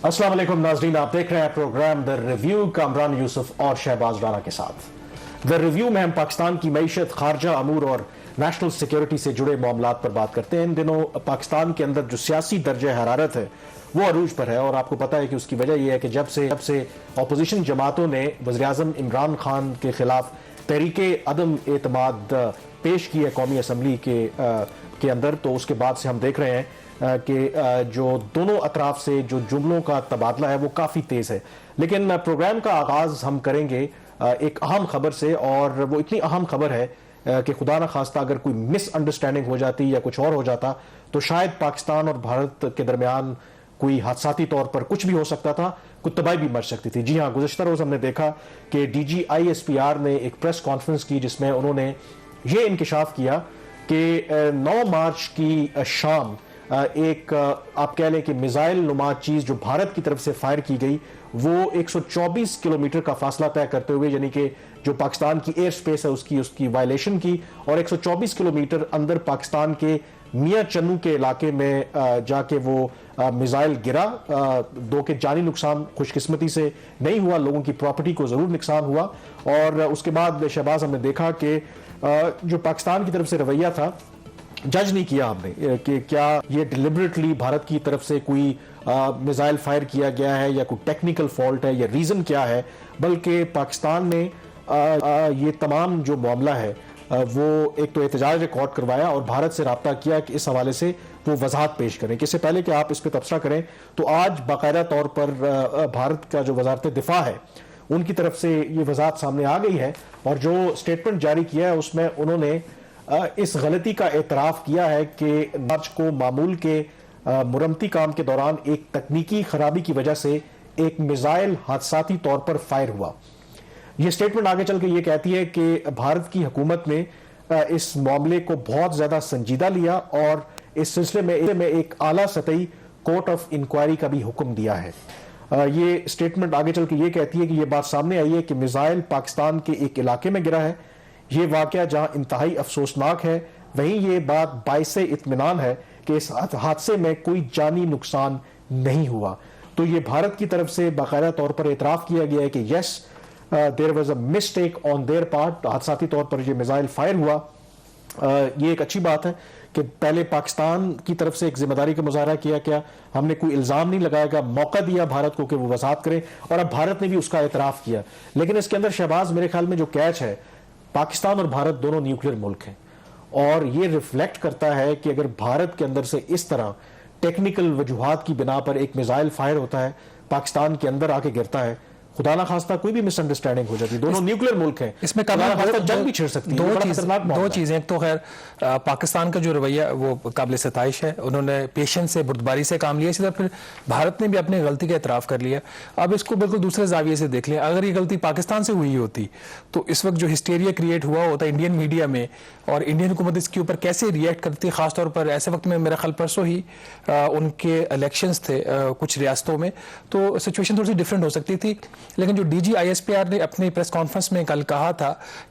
अस्सलाम वालेकुम नाज़रीन, आप देख रहे हैं programme the review Kamran Yusuf और शहबाज राना के साथ। द रिव्यू में हम पाकिस्तान की मईशत, खारजा अमूर और नेशनल सिक्योरिटी से जुड़े मामलात पर बात करते हैं। इन दिनों पाकिस्तान के अंदर जो सियासी दर्जे हरारत है वो अरूज पर है और आपको पता है कि उसकी वजह यह है कि जब से अपोजिशन जमातों ने वज़ीर-ए-आज़म इमरान खान के खिलाफ तहरीके अदम एतमाद पेश की है कौमी असम्बली के अंदर, तो उसके बाद से हम देख रहे हैं कि जो दोनों अतराफ से जो जुमलों का तबादला है वो काफ़ी तेज़ है। लेकिन प्रोग्राम का आगाज़ हम करेंगे एक अहम खबर से, और वो इतनी अहम खबर है कि खुदा न खास्ता अगर कोई मिसअंडरस्टैंडिंग हो जाती या कुछ और हो जाता तो शायद पाकिस्तान और भारत के दरमियान कोई हादसाती तौर पर कुछ भी हो सकता था, कुछ तबाही भी मच सकती थी। जी हाँ, गुज़श्ता रोज़ हमने देखा कि DGISPR ने एक प्रेस कॉन्फ्रेंस की जिसमें उन्होंने ये इंकिशाफ किया कि 9 मार्च की शाम एक आप कह लें कि मिसाइल नुमा चीज़ जो भारत की तरफ से फायर की गई वो 124 किलोमीटर का फासला तय करते हुए, यानी कि जो पाकिस्तान की एयर स्पेस है उसकी वायलेशन की, और 124 किलोमीटर अंदर पाकिस्तान के मियाँ चन्नू के इलाके में जाके वो मिसाइल गिरा। दो के जानी नुकसान खुशकिस्मती से नहीं हुआ, लोगों की प्रॉपर्टी को ज़रूर नुकसान हुआ। और उसके बाद शहबाज हमने देखा कि जो पाकिस्तान की तरफ से रवैया था, जज नहीं किया हमने कि क्या ये डिलिबरेटली भारत की तरफ से कोई मिसाइल फायर किया गया है या कोई टेक्निकल फॉल्ट है या रीज़न क्या है, बल्कि पाकिस्तान ने ये तमाम जो मामला है वो एक तो एहतजाज रिकॉर्ड करवाया और भारत से रब्ता किया कि इस हवाले से वो वजाहत पेश करें। कि इससे पहले कि आप इस पर तबसरा करें तो आज बाकायदा तौर पर भारत का जो वजारत दिफा है उनकी तरफ से ये वजाहत सामने आ गई है, और जो स्टेटमेंट जारी किया है उसमें उन्होंने इस गलती का एतराफ़ किया है कि मार्च को मामूल के मुरम्मती काम के दौरान एक तकनीकी खराबी की वजह से एक मिसाइल हादसाती तौर पर फायर हुआ। यह स्टेटमेंट आगे चल के ये कहती है कि भारत की हुकूमत ने इस मामले को बहुत ज़्यादा संजीदा लिया और इस सिलसिले में एक आला सतही कोर्ट ऑफ इंक्वायरी का भी हुक्म दिया है। ये स्टेटमेंट आगे चल के ये कहती है कि यह बात सामने आई है कि मिसाइल पाकिस्तान के एक इलाके में गिरा है। ये वाक़या जहाँ इंतहाई अफसोसनाक है, वहीं ये बात बाइसे इत्मीनान है कि इस हादसे में कोई जानी नुकसान नहीं हुआ। तो ये भारत की तरफ से बाकायदा तौर पर एतराफ़ किया गया है कि yes there was a mistake on their part, हादसाती तौर पर ये मिसाइल फायर हुआ। ये एक अच्छी बात है कि पहले पाकिस्तान की तरफ से एक जिम्मेदारी का मुजाहरा किया गया, हमने कोई इल्ज़ाम नहीं लगाया, मौका दिया भारत को कि वो वजाहत करे, और अब भारत ने भी उसका एतराफ़ किया। लेकिन इसके अंदर शहबाज मेरे ख्याल में जो कैच है, पाकिस्तान और भारत दोनों न्यूक्लियर मुल्क हैं, और ये रिफ्लेक्ट करता है कि अगर भारत के अंदर से इस तरह टेक्निकल वजूहात की बिना पर एक मिसाइल फायर होता है, पाकिस्तान के अंदर आके गिरता है, खुदा ना खास्ता कोई भी मिसअंडरस्टैंडिंग हो जाती है, दोनों न्यूक्लियर मुल्क हैं, इसमें जंग भी छिड़ सकती है। दो चीजें, एक तो खैर पाकिस्तान का जो रवैया वो काबिल सताइश है, उन्होंने पेशेंस से बुर्दबारी से काम लिया, इसी तरह फिर भारत ने भी अपनी गलती का एतराफ़ कर लिया। अब इसको बिल्कुल दूसरे जाविये से देख लें, अगर ये गलती पाकिस्तान से हुई होती तो इस वक्त जो हिस्टेरिया क्रिएट हुआ होता इंडियन मीडिया में, और इंडियन हुकूमत इसके ऊपर कैसे रिएक्ट करती, खासतौर पर ऐसे वक्त में, मेरा ख्याल परसों ही उनके इलेक्शंस थे कुछ रियासतों में, तो सिचुएशन थोड़ी सी डिफरेंट हो सकती थी। लेकिन जो DGISPR ने अपनी प्रेस कॉन्फ्रेंस में कल कहा था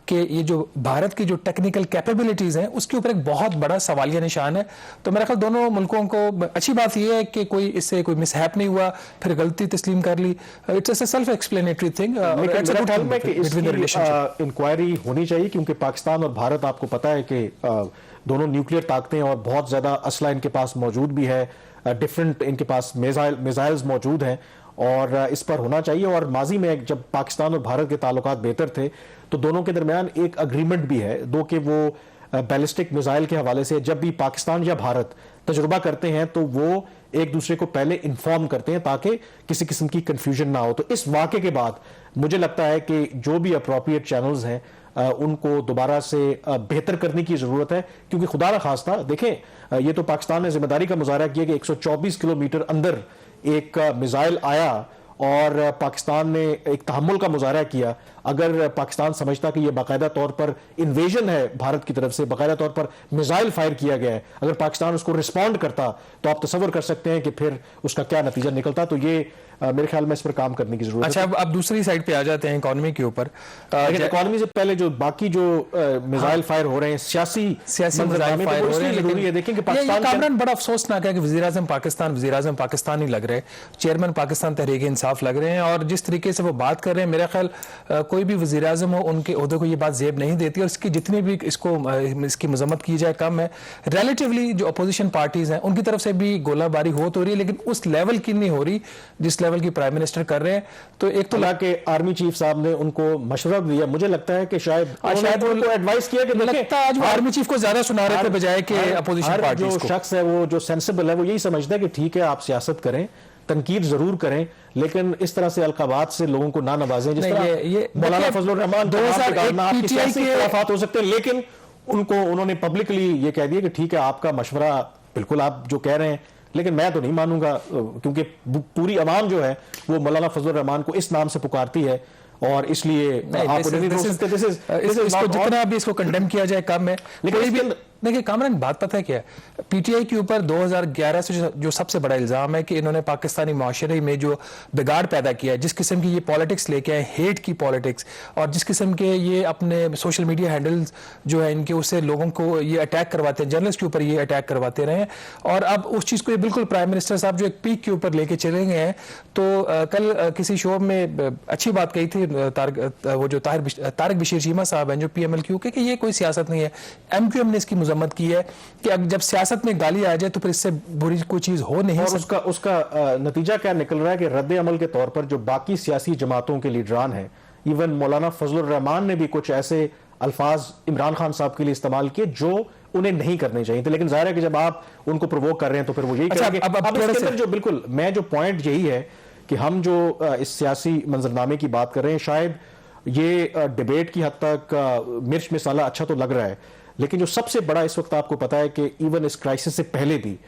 कि ये जो भारत की जो टेक्निकल कैपेबिलिटीज हैं उसके ऊपर एक बहुत बड़ा सवालिया निशान है। तो मेरा ख्याल दोनों मुल्कों को अच्छी बात यह है कि कोई इससे कोई मिसहैप नहीं हुआ, फिर गलती तस्लीम कर ली। It's a self explanatory thing. Inquiry होनी चाहिए क्योंकि पाकिस्तान और भारत, आपको पता है कि दोनों न्यूक्लियर ताकतें और बहुत ज्यादा असला इनके पास मौजूद भी है, डिफरेंट इनके पास मिसाइल्स मौजूद हैं, और इस पर होना चाहिए। और माजी में जब पाकिस्तान और भारत के ताल्लुकात बेहतर थे तो दोनों के दरमियान एक अग्रीमेंट भी है, दो कि वो बैलिस्टिक मिसाइल के हवाले से जब भी पाकिस्तान या भारत तजुर्बा करते हैं तो वो एक दूसरे को पहले इन्फॉर्म करते हैं ताकि किसी किस्म की कंफ्यूजन ना हो। तो इस वाक़े के बाद मुझे लगता है कि जो भी अप्रोप्रिएट चैनल्स हैं उनको दोबारा से बेहतर करने की ज़रूरत है, क्योंकि खुदा न खास्ता देखें, ये तो पाकिस्तान ने जिम्मेदारी का मुजाहरा किया कि 124 किलोमीटर अंदर एक मिसाइल आया और पाकिस्तान ने एक तहम्मुल का मुजाहरा किया। अगर पाकिस्तान समझता कि यह बाकायदा तौर पर इन्वेजन है भारत की तरफ से, बाकायदा तौर पर मिसाइल फायर किया गया है, अगर पाकिस्तान उसको रिस्पॉन्ड करता तो आप तसव्वुर कर सकते हैं कि फिर उसका क्या नतीजा निकलता। तो ये मेरे ख्याल में इस पर काम करने की जरूरत अच्छा, अब दूसरी साइड पे आ जाते हैं इकोनॉमी के ऊपर। है। लेकिन इकोनॉमी से पहले जो बाकी जो मिसाइल फायर हो रहे हैं, सियासी मिसाइल मंजरनामे, फायर तो वो हो रहे इसलिए हैं, जरूरी है। देखें कि पाकिस्तान के कामरान बड़ा अफसोसनाक है कि वज़ीर-ए-आज़म पाकिस्तान ही लग रहे, चेयरमैन पाकिस्तान तहरीक इंसाफ लग रहे हैं, और जिस तरीके से वो बात कर रहे हैं, मेरा ख्याल कोई भी वज़ीर-ए-आज़म हो उनके ओहदे को ये बात ज़ेब नहीं देती, और इसकी जितनी भी इसकी मजम्मत की जाए कम है। रिलेटिवली जो अपोजिशन पार्टीज हैं उनकी तरफ से भी गोलाबारी हो तो रही है, लेकिन उस लेवल की नहीं हो रही जिस लेवल की प्राइम मिनिस्टर कर रहे हैं। तो एक तो के आर्मी चीफ साहब ने उनको मशवरा दिया, मुझे लगता है कि शायद वो उनको एडवाइस किया कि लगता है आज वो आर्मी चीफ को ज्यादा सुना रहे थे बजाय कि अपोजिशन पार्टीज जो को। शख्स है वो जो सेंसिबल है वो यही समझता है कि ठीक है आप सियासत करें, तनकीद जरूर करें, लेकिन इस तरह से अलकाबात से लोगों को ना नवाजें। जिस तरह ये मौलाना फजलुर रहमान 2001 PTI के इख्तिलाफात हो सकते हैं, लेकिन उन्होंने पब्लिकली ये कह दिया कि ठीक है आपका मशवरा बिल्कुल आप जो कह रहे हैं, लेकिन मैं तो नहीं मानूंगा, क्योंकि पूरी अवाम जो है वो मौलाना फजलुर रहमान को इस नाम से पुकारती है, और इसलिए आप उन्हें नहीं रोक सकते। इसको जितना भी इसको कंडेम किया जाए कम है। लेकिन देखिए कामरान, बात पता है क्या है, पीटीआई के ऊपर 2011 से जो सबसे बड़ा इल्जाम है कि इन्होंने पाकिस्तानी माशरे में जो बिगाड़ पैदा किया है, जिस किस्म की ये पॉलिटिक्स लेके आए, हेट की पॉलिटिक्स, और जिस किस्म के ये अपने सोशल मीडिया हैंडल्स जो है इनके, उससे लोगों को ये अटैक करवाते हैं, जर्नलिस्ट के ऊपर ये अटैक करवाते रहे हैं, और अब उस चीज़ को ये बिल्कुल प्राइम मिनिस्टर साहब जो एक पीक के ऊपर लेके चले गए हैं। तो कल किसी शो में अच्छी बात कही थी वो जो तारिक बशीर चीमा साहब हैं जो PMLQ के, कि ये कोई सियासत नहीं है, MQM ने इसकी मजम्मत की है कि अब जब सियासत में गाली आ जाए तो फिर इससे बुरी कोई चीज हो नहीं सकती। उसका नतीजा क्या निकल रहा है कि रद्द अमल के तौर पर जो बाकी सियासी जमातों के लीडरान हैं, इवन मौलाना फजलुर रहमान ने भी कुछ ऐसे अल्फाज इमरान खान साहब के लिए इस्तेमाल किए जो उन्हें नहीं करने चाहिए थे, लेकिन जाहिर है कि जब आप उनको प्रोवोक कर रहे हैं तो फिर वो यही करेंगे। अब इसके अंदर जो बिल्कुल मैं जो पॉइंट यही है कि हम जो इस सियासी मंजरनामे की बात कर रहे हैं, शायद ये डिबेट की हद तक मिर्च मसाला अच्छा तो लग रहा है, लेकिन जो सबसे बड़ा इस वक्त आपको पता है कि इवन इस क्राइसिस से पहले भी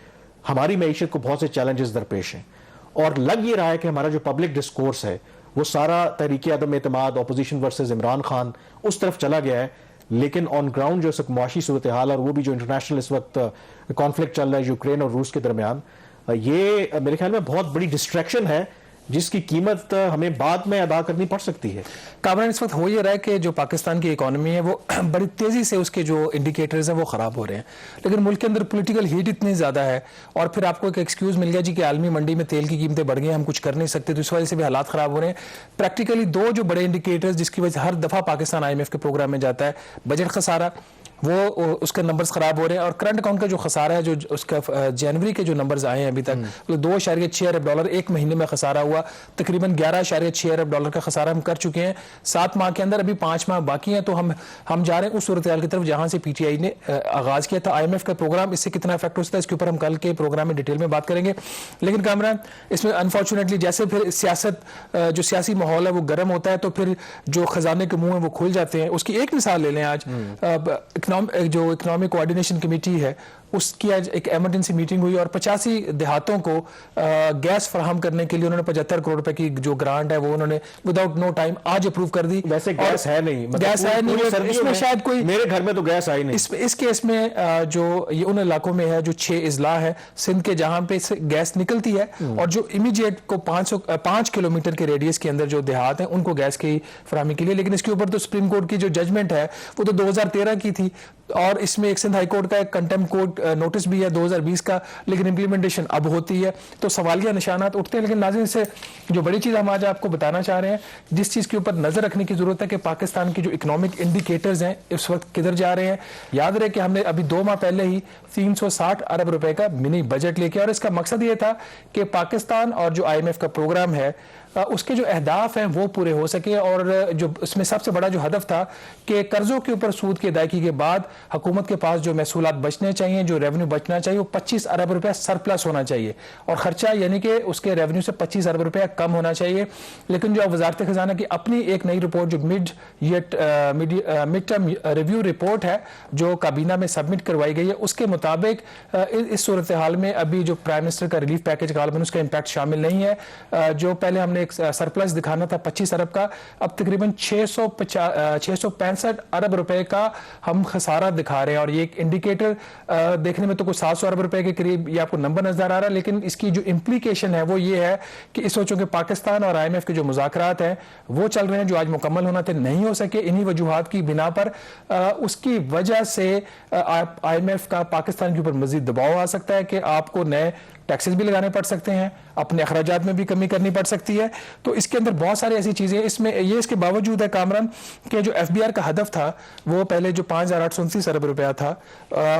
हमारी मईशत को बहुत से चैलेंजेस दरपेश हैं, और लग ये रहा है कि हमारा जो पब्लिक डिस्कोर्स है वो सारा तहरीक अदम एतमाद, ऑपोजिशन वर्सेस इमरान खान, उस तरफ चला गया है। लेकिन ऑन ग्राउंड जो मुआशी सूरत हाल, और वो भी जो इंटरनेशनल इस वक्त कॉन्फ्लिक्ट चल रहा है यूक्रेन और रूस के दरमियान, ये मेरे ख्याल में बहुत बड़ी डिस्ट्रैक्शन है जिसकी कीमत हमें बाद में अदा करनी पड़ सकती है। कामरान, इस वक्त हो ये रहा है कि जो पाकिस्तान की इकोनॉमी है वो बड़ी तेजी से उसके जो इंडिकेटर्स हैं वो खराब हो रहे हैं, लेकिन मुल्क के अंदर पॉलिटिकल हीट इतनी ज्यादा है, और फिर आपको एक एक्सक्यूज मिल गया जी कि आलमी मंडी में तेल की कीमतें बढ़ गई, हम कुछ कर नहीं सकते, तो इस वजह से भी हालात खराब हो रहे हैं। प्रैक्टिकली दो जो बड़े इंडिकेटर्स जिसकी वजह से हर दफा पाकिस्तान IMF के प्रोग्राम में जाता है, बजट खसारा, वो उसके नंबर्स खराब हो रहे हैं, और करंट अकाउंट का जो खसारा है, जो उसका जनवरी के जो नंबर्स आए हैं अभी तक, $2.6 अरब एक महीने में खसारा हुआ, तकरीबन $11.6 अरब का खसारा हम कर चुके हैं 7 माह के अंदर, अभी 5 माह बाकी हैं। तो हम जा रहे हैं उस सूरत हाल की तरफ जहां से PTI ने आगाज किया था। IMF का प्रोग्राम इससे कितना इफेक्ट होता है इसके ऊपर हम कल के प्रोग्राम में डिटेल में बात करेंगे। लेकिन कामरान, इसमें अनफॉर्चुनेटली जैसे फिर सियासत जो सियासी माहौल है वो गर्म होता है, तो फिर जो खजाने के मुंह है वो खुल जाते हैं। उसकी एक मिसाल ले लें, आज जो इकोनॉमिक कोऑर्डिनेशन कमेटी है उसकी आज एक इमरजेंसी मीटिंग हुई, और 85 देहातों को गैस फराहम करने के लिए उन्होंने 75 करोड़ रुपए की जो ग्रांट है वो उन्होंने विदाउट नो टाइम आज अप्रूव कर दी। वैसे गैस है नहीं, गैस है नहीं, इसमें शायद कोई, मेरे घर में तो गैस आई नहीं। इस केस में जो ये उन इलाकों में है जो 6 इजला है सिंध के, जहां पे गैस निकलती है, और जो इमीडिएट को 5 किलोमीटर के रेडियस के अंदर जो देहात है उनको गैस की फराहमी के लिए। लेकिन इसके ऊपर तो सुप्रीम कोर्ट की जो जजमेंट है वो तो 2013 की थी, और इसमें एक सिंध हाई कोर्ट का एक कंटेम्प्ट कोर्ट नोटिस भी है 2020 का, लेकिन इंप्लीमेंटेशन अब होती है, तो सवालिया निशानात उठते हैं। लेकिन नाज़रीन, से जो बड़ी चीज हम आज आपको बताना चाह रहे हैं, जिस चीज के ऊपर नजर रखने की जरूरत है कि पाकिस्तान की जो इकोनॉमिक इंडिकेटर्स हैं इस वक्त किधर जा रहे हैं। याद रहे कि हमने अभी 2 माह पहले ही 360 अरब रुपए का मिनी बजट लेके, और इसका मकसद ये था कि पाकिस्तान और जो IMF का प्रोग्राम है उसके जो अहदाफ हैं वो पूरे हो सके, और जो उसमें सबसे बड़ा जो हदफ था कि कर्जों के ऊपर सूद की अदायगी के बाद हुकूमत के पास जो महसूलात बचने चाहिए, जो रेवेन्यू बचना चाहिए, वो 25 अरब रुपया सरप्लस होना चाहिए, और खर्चा यानी कि उसके रेवेन्यू से 25 अरब रुपया कम होना चाहिए। लेकिन जो वजारत खजाना की अपनी एक नई रिपोर्ट जो मिड टर्म रिव्यू रिपोर्ट है जो काबीना में सबमिट करवाई गई है, उसके मुताबिक इस सूरत हाल में अभी जो प्राइम मिनिस्टर का रिलीफ पैकेज का उसका इम्पैक्ट शामिल नहीं है। जो पहले हमने एक सरप्लस दिखाना था 25 अरब का, अब तकरीबन 665 अरब रुपए का हम खसारा दिखा रहे हैं। और ये एक इंडिकेटर देखने में तो कुछ 700 अरब रुपए के करीब ये आपको नंबर नजर आ रहा है, लेकिन इसकी जो इंप्लीकेशन है वो ये है कि इस सोचो कि पाकिस्तान और IMF के जो मुज़ाकरात हैं वो चल रहे हैं, जो आज मुकम्मल होना थे, नहीं हो सके इन्हीं वजूहात की बिना पर। उसकी वजह से IMF का पाकिस्तान के ऊपर मजीद दबाव आ सकता है कि आपको नए टैक्सेस भी लगाने पड़ सकते हैं, अपने अखराजात में भी कमी करनी पड़ सकती है। तो इसके अंदर बहुत सारी ऐसी चीजें इसमें ये इसके बावजूद है कामरान कि जो FBR का हदफ था वो पहले जो 5,829 अरब रुपया था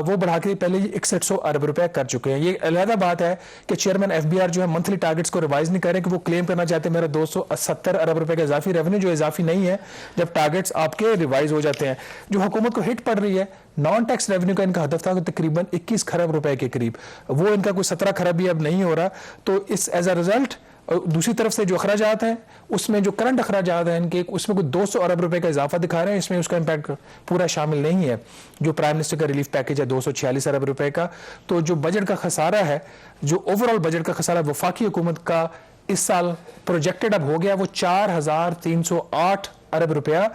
वो बढ़ा के पहले 6100 अरब रुपया कर चुके हैं। ये अलहदा बात है कि चेयरमैन FBR जो है मंथली टारगेट्स को रिवाइज नहीं कर रहे कि वो क्लेम करना चाहते हैं मेरा 270 अरब रुपए का इजाफी रेवेन्यू, जो इजाफी नहीं है जब टारगेट्स आपके रिवाइज हो जाते हैं। जो हुकूमत को हिट पड़ रही है, नॉन टैक्स रेवेन्यू का इनका हदफ था तकरीबन 21 खरब रुपए के करीब, वो इनका कोई 17 खरब भी अब नहीं हो रहा। तो इस एज अ रिजल्ट दूसरी तरफ से जो अखराजात हैं उसमें जो करंट अखराजात हैं इनके, उसमें कुछ 200 अरब रुपए का इजाफा दिखा रहे हैं। इसमें उसका इंपैक्ट पूरा शामिल नहीं है। जो प्राइम मिनिस्टर का रिलीफ पैकेज है 246 अरब रुपए का, तो जो बजट का खसारा है, जो ओवरऑल बजट का खसारा वफाकी हुकूमत का इस साल प्रोजेक्टेड अब हो गया वो 4,308 अरब रुपया,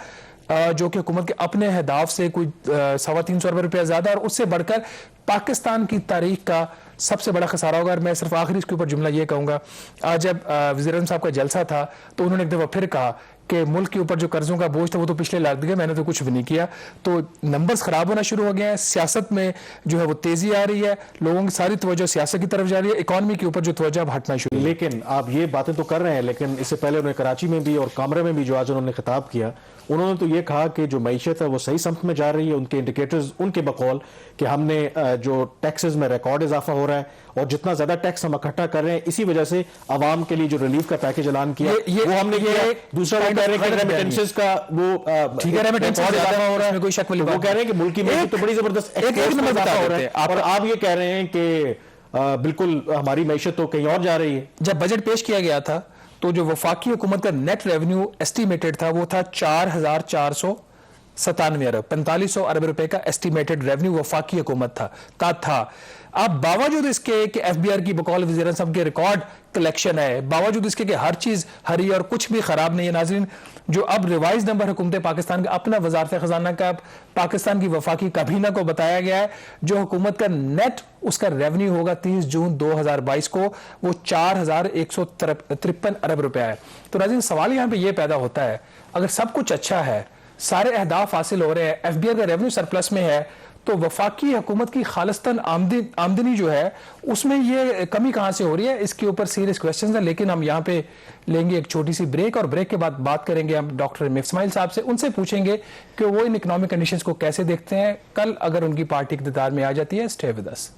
जो कि हुकूमत के अपने अहदाफ से कोई 325 अरब रुपया ज्यादा, और उससे बढ़कर पाकिस्तान की तारीख का सबसे बड़ा खसारा होगा। और मैं सिर्फ आखिरी इसके ऊपर जुमला ये कहूंगा, आज जब वज़ीर आज़म साहब का जलसा था तो उन्होंने एक दफा फिर कहा कि मुल्क के ऊपर जो कर्जों का बोझ था वो तो पिछले लाद दिया, मैंने तो कुछ भी नहीं किया। तो नंबर्स खराब होना शुरू हो गए हैं, सियासत में जो है वो तेजी आ रही है, लोगों की सारी तवज्जो सियासत की तरफ जा रही है, इकॉनमी के ऊपर जो तवज्जो अब हटना शुरू। लेकिन आप ये बातें तो कर रहे हैं, लेकिन इससे पहले उन्होंने कराची में भी और कामरे में भी जो आज उन्होंने खिताब किया, उन्होंने तो ये कहा कि जो मईशत है वो सही समत में जा रही है। उनके इंडिकेटर्स उनके बकौल कि हमने जो टैक्सेस में रिकॉर्ड इजाफा हो रहा है और जितना ज्यादा टैक्स हम इकट्ठा कर रहे हैं इसी वजह से आवाम के लिए जो रिलीफ का पैकेज ऐलान किया वो हमने किया। दूसरा वो कह रहे हैं कि रेमिटेंसेस का वो ठीक है, रेमिटेंसेस इजाफा हो रहा है, कोई शक वाली बात, वो कह रहे हैं कि मुल्क की मईशत तो बड़ी जबरदस्त इजाफा हो रहा है, और आप ये कह रहे हैं कि बिल्कुल हमारी मईशत तो कहीं और जा रही है। जब बजट पेश किया गया था तो जो वफाकी हुकूमत का नेट रेवेन्यू एस्टिमेटेड था वो था 4,497 अरब, 4500 अरब रुपए का एस्टिमेटेड रेवेन्यू वफाकी हुकूमत था। अब बावजूद इसके कि FBR की बकौल वज़ीर साहब के रिकॉर्ड कलेक्शन है, बावजूद इसके कि हर चीज हरी और कुछ भी खराब नहीं है, नाज़रीन जो अब रिवाइज नंबर हुकूमत पाकिस्तान का अपना वजारत खजाना का पाकिस्तान की वफाकी कबीना को बताया गया है, जो हुकूमत का नेट उसका रेवेन्यू होगा 30 जून 2022 को वो 4,153 अरब रुपया है। तो नाज़रीन सवाल यहाँ पे ये पैदा होता है, अगर सब कुछ अच्छा है, सारे अहदाफ हासिल हो रहे हैं, FBR का रेवेन्यू सरप्लस में है, तो वफाकी हुकूमत की खालिस्तान आमदनी जो है उसमें ये कमी कहां से हो रही है, इसके ऊपर सीरियस क्वेश्चंस हैं। लेकिन हम यहाँ पे लेंगे एक छोटी सी ब्रेक, और ब्रेक के बाद बात करेंगे हम डॉक्टर एम इस्माइल साहब से, उनसे पूछेंगे कि वो इन इकोनॉमिक कंडीशंस को कैसे देखते हैं कल अगर उनकी पार्टी इक़्तिदार में आ जाती है। Stay with us.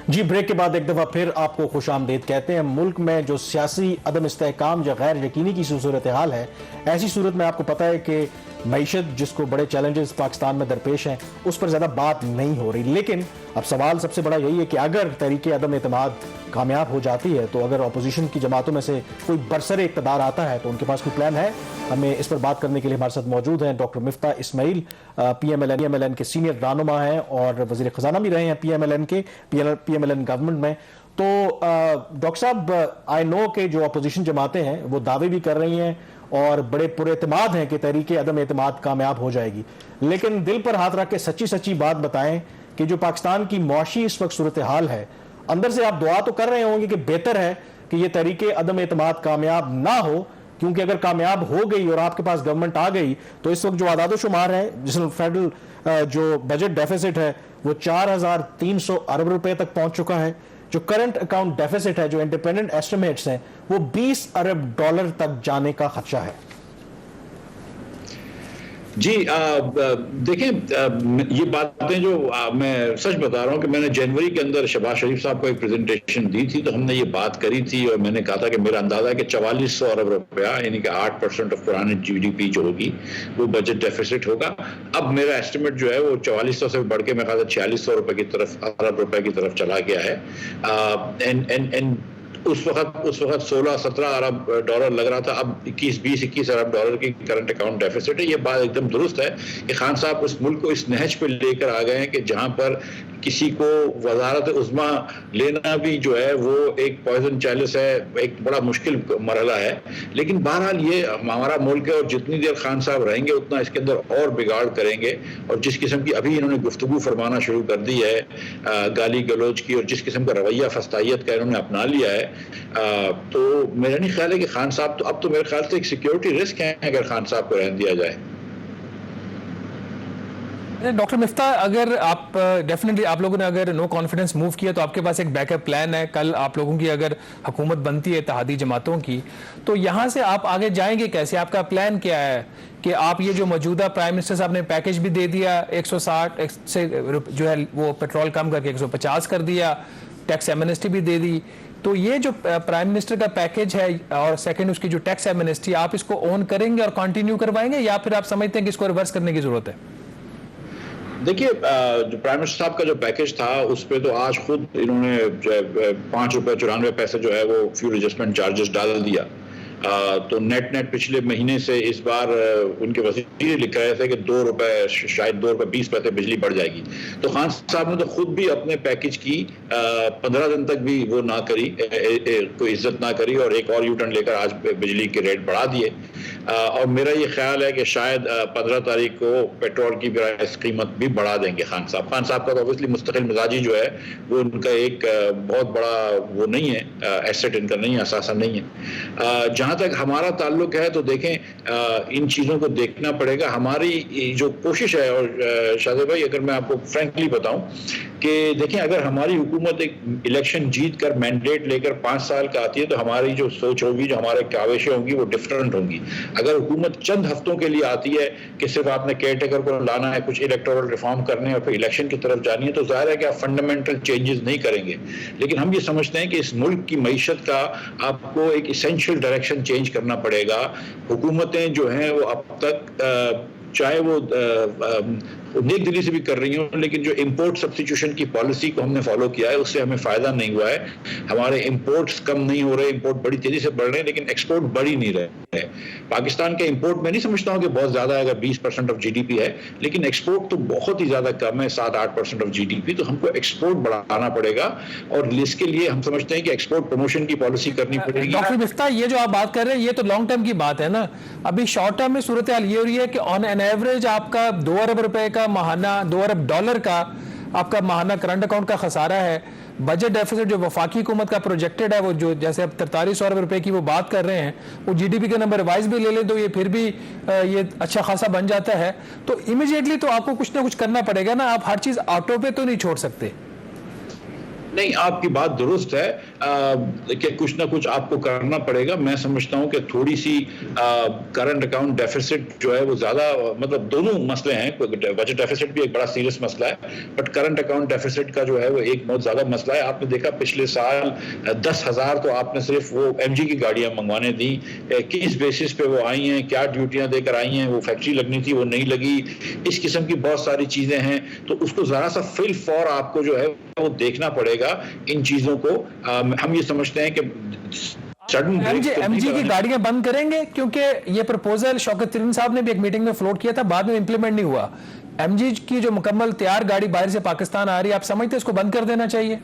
जी, ब्रेक के बाद एक दफा फिर आपको खुशामदीद कहते हैं। मुल्क में जो सियासी अदम इस्तेहकाम या गैर यकीनी की सूरत हाल है, ऐसी सूरत में आपको पता है कि मईशत जिसको बड़े चैलेंजेस पाकिस्तान में दरपेश हैं उस पर ज़्यादा बात नहीं हो रही। लेकिन अब सवाल सबसे बड़ा यही है कि अगर तहरीक अदम एतमाद कामयाब हो जाती है, तो अगर अपोजिशन की जमातों में से कोई बरसरे इक़्तिदार आता है तो उनके पास कोई प्लान है। हमें इस पर बात करने के लिए हमारे साथ मौजूद हैं डॉक्टर मिफ्ता इस्माइल, PMLN के सीनियर रहनुमा हैं और वज़ीर ख़ज़ाना भी रहे हैं PMLN गवर्नमेंट में। तो डॉक्टर साहब, आई नो कि जो अपोजिशन जमातें हैं वो दावे भी कर रही हैं और बड़े पुरएतमाद हैं कि तहरीक अदम एतमाद कामयाब हो जाएगी, लेकिन दिल पर हाथ रख के सच्ची सच्ची बात बताएं कि जो पाकिस्तान की मुआशी इस वक्त सूरत हाल है, अंदर से आप दुआ तो कर रहे होंगे कि बेहतर है कि ये तहरीक अदम एतमाद कामयाब ना हो, क्योंकि अगर कामयाब हो गई और आपके पास गवर्नमेंट आ गई तो इस वक्त जो आदाद शुमार है, जिसमें फेडरल जो बजट डेफिसिट है वो 4,300 अरब रुपए तक पहुंच चुका है। जो करंट अकाउंट डेफिसिट है, जो इंडिपेंडेंट एस्टिमेट्स हैं, वो 20 अरब डॉलर तक जाने का खदशा है। जी देखें, ये बातें जो मैं सच बता रहा हूँ कि मैंने जनवरी के अंदर शहबाज शरीफ साहब को एक प्रेजेंटेशन दी थी, तो हमने ये बात करी थी और मैंने कहा था कि मेरा अंदाजा है कि 4400 अरब रुपया, यानी कि 8% ऑफ पुरानी GDP जो होगी वो बजट डेफिसिट होगा। अब मेरा एस्टिमेट जो है वो 4400 से बढ़ के मेरे ख्याल से 4600 रुपए की तरफ, अरब रुपए की तरफ चला गया है। उस वक्त 16-17 अरब डॉलर लग रहा था, अब 21 अरब डॉलर की करंट अकाउंट डेफिसिट है। ये बात एकदम दुरुस्त है कि खान साहब उस मुल्क को इस नहज पे लेकर आ गए हैं कि जहां पर किसी को वजारत उज़्मा लेना भी जो है वो एक पॉइजन चैलिस है, एक बड़ा मुश्किल मरहला है। लेकिन बहरहाल ये हमारा मुल्क है और जितनी देर खान साहब रहेंगे उतना इसके अंदर और बिगाड़ करेंगे। और जिस किस्म की अभी इन्होंने गुफ्तगू फरमाना शुरू कर दी है गाली गलौज की, और जिस किस्म का रवैया फस्तायत का इन्होंने अपना लिया है, तो मेरा नहीं ख्याल है कि खान साहब तो अब तो मेरे ख्याल से एक सिक्योरिटी रिस्क है अगर खान साहब को रहने दिया जाए। डॉक्टर मिफ्ता, अगर आप डेफिनेटली आप लोगों ने अगर नो कॉन्फिडेंस मूव किया तो आपके पास एक बैकअप प्लान है। कल आप लोगों की अगर हुकूमत बनती है इत्तेहादी जमातों की, तो यहाँ से आप आगे जाएंगे कैसे? आपका प्लान क्या है कि आप ये जो मौजूदा प्राइम मिनिस्टर साहब ने पैकेज भी दे दिया 160 से जो है वो पेट्रोल कम करके 150 कर दिया, टैक्स एमनेस्टी भी दे दी, तो ये जो प्राइम मिनिस्टर का पैकेज है और सेकंड उसकी जो टैक्स एमनेस्टी, आप इसको ऑन करेंगे और कंटिन्यू करवाएंगे या फिर आप समझते हैं कि इसको रिवर्स करने की जरूरत है? देखिए, जो प्राइम मिनिस्टर साहब का जो पैकेज था उस पे तो आज खुद इन्होंने ₹5.94 जो है वो फ्यूल एडजस्टमेंट चार्जेस डाल दिया। तो नेट पिछले महीने से इस बार उनके वज़ीर लिख रहे थे कि ₹2 शायद ₹2.20 बिजली बढ़ जाएगी। तो खान साहब ने तो खुद भी अपने पैकेज की 15 दिन तक भी वो ना करी, कोई इज्जत ना करी और एक और यूटर्न लेकर आज बिजली के रेट बढ़ा दिए। और मेरा ये ख्याल है कि शायद 15 तारीख को पेट्रोल की कीमत भी बढ़ा देंगे खान साहब। खान साहब का तो ऑब्वियसली मुस्तकिल मिजाजी जो है वो उनका एक बहुत बड़ा वो नहीं है, एसेट इनका नहीं है, असासा नहीं है। जहाँ तक हमारा ताल्लुक है तो देखें, इन चीज़ों को देखना पड़ेगा। हमारी जो कोशिश है, और शाहज़ाद भाई अगर मैं आपको फ्रैंकली बताऊं कि देखें, अगर हमारी हुकूमत एक इलेक्शन जीत कर मैंडेट लेकर 5 साल का आती है तो हमारी जो सोच होगी, जो हमारे काविशें होंगी वो डिफरेंट होंगी। अगर हुकूमत चंद हफ्तों के लिए आती है कि सिर्फ आपने केयर टेकर को लाना है, कुछ इलेक्टोरल रिफॉर्म करने और फिर इलेक्शन की तरफ जानी है, तो जाहिर है कि आप फंडामेंटल चेंजेस नहीं करेंगे। लेकिन हम ये समझते हैं कि इस मुल्क की मईशत का आपको एक इसेंशियल डायरेक्शन चेंज करना पड़ेगा। हुकूमतें जो हैं वो अब तक चाहे वो नेक दिली से भी कर रही हूँ, लेकिन जो इंपोर्ट सब्स्टिट्यूशन की पॉलिसी को हमने फॉलो किया है उससे हमें फायदा नहीं हुआ है। हमारे इंपोर्ट्स कम नहीं हो रहे, इंपोर्ट बड़ी तेजी से बढ़ रहे हैं लेकिन एक्सपोर्ट बढ़ ही नहीं रहे। पाकिस्तान के इंपोर्ट में नहीं समझता हूँ कि बहुत ज्यादा है, अगर 20% ऑफ जीडीपी है, लेकिन एक्सपोर्ट तो बहुत ही ज्यादा कम है, 7-8% ऑफ जीडीपी। तो हमको एक्सपोर्ट बढ़ाना पड़ेगा और इसके लिए हम समझते हैं कि एक्सपोर्ट प्रमोशन की पॉलिसी करनी पड़ेगी। डॉक्टर मिफ्ता, ये जो आप बात कर रहे हैं ये तो लॉन्ग टर्म की बात है ना। अभी शॉर्ट टर्म में सूरत हाल ये हो रही है कि ऑन एन एवरेज आपका 2 अरब रुपए का माहाना, 2 अरब डॉलर का आपका माहाना करंट अकाउंट का खसारा है। बजट डेफिसिट जो वफाकी हुकूमत का प्रोजेक्टेड है, वो जो जैसे अब 43 अरब रुपए की वो बात कर रहे हैं, वो जीडीपी के नंबर वाइज भी ले ले तो ये फिर भी ये अच्छा खासा बन जाता है। तो इमीडिएटली तो आपको कुछ ना कुछ करना पड़ेगा ना, आप हर चीज ऑटो पे तो नहीं छोड़ सकते। नहीं, आपकी बात दुरुस्त है कि कुछ ना कुछ आपको करना पड़ेगा। मैं समझता हूं कि थोड़ी सी करंट अकाउंट डेफिसिट जो है वो ज्यादा, मतलब दोनों मसले हैं, बजट डेफिसिट भी एक बड़ा सीरियस मसला है, बट करंट अकाउंट डेफिसिट का जो है वो एक बहुत ज्यादा मसला है। आपने देखा पिछले साल 10,000 तो आपने सिर्फ वो एमजी की गाड़ियां मंगवाने दी, किस बेसिस पे वो आई हैं, क्या ड्यूटियां देकर आई हैं, वो फैक्ट्री लगनी थी वो नहीं लगी, इस किस्म की बहुत सारी चीजें हैं। तो उसको जरा सा फिल फॉर आपको जो है वो देखना पड़ेगा इन चीजों को। हम ये समझते हैं कि एमजी की गाड़ियां बंद करेंगे, क्योंकि ये प्रपोजल शौकत तरीन साहब ने भी एक मीटिंग में फ्लोट किया था, बाद में इंप्लीमेंट नहीं हुआ। एमजी की जो मुकम्मल तैयार गाड़ी बाहर से पाकिस्तान आ रही है, आप समझते हैं इसको बंद कर देना चाहिए?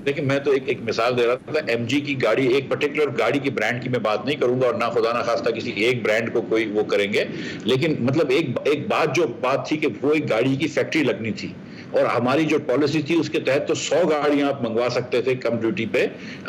देखिए, मैं तो एक मिसाल दे रहा था। एमजी की गाड़ी, एक पर्टिकुलर गाड़ी की ब्रांड की मैं बात नहीं करूंगा और ना खुदा ना खास्ता किसी एक ब्रांड को कोई वो करेंगे, लेकिन मतलब एक बात थी कि वो एक गाड़ी की फैक्ट्री लगनी थी और हमारी जो पॉलिसी थी उसके तहत तो 100 गाड़ियां आप मंगवा सकते थे कम ड्यूटी पे।